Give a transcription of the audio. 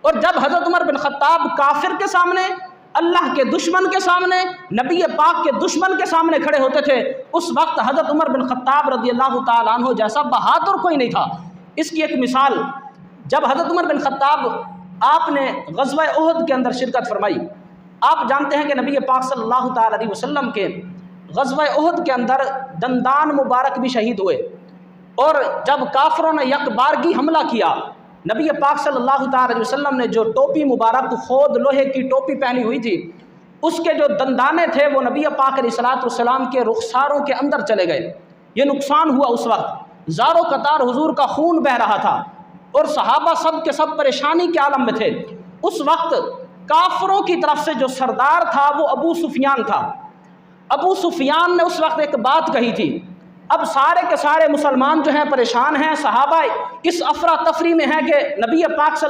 اور جب حضرت عمر بن خطاب کافر کے سامنے، اللہ کے دشمن کے سامنے، نبی پاک کے دشمن کے سامنے کھڑے ہوتے تھے، اس وقت حضرت عمر بن خطاب رضی اللہ تعالیٰ عنہ جیسا بہادر کوئی نہیں تھا۔ اس کی ایک مثال، جب حضرت عمر بن خطاب آپ نے غزوہ احد کے اندر شرکت فرمائی، آپ جانتے ہیں کہ نبی پاک صلی اللہ تعالیٰ علیہ وسلم کے غزوہ احد کے اندر دندان مبارک بھی شہید ہوئے، اور جب کافروں نے یک بارگی حملہ کیا، نبی پاک صلی اللہ تعالیٰ علیہ وسلم نے جو ٹوپی مبارک خود لوہے کی ٹوپی پہنی ہوئی تھی، اس کے جو دندانے تھے وہ نبی پاک علیہ السلام کے رخساروں کے اندر چلے گئے۔ یہ نقصان ہوا، اس وقت زار و قطار حضور کا خون بہہ رہا تھا، اور صحابہ سب کے سب پریشانی کے عالم میں تھے۔ اس وقت کافروں کی طرف سے جو سردار تھا وہ ابو سفیان تھا۔ ابو سفیان نے اس وقت ایک بات کہی تھی۔ اب سارے کے سارے مسلمان جو ہیں پریشان ہیں، صحابہ اس افراتفری میں ہیں کہ نبی پاک صلی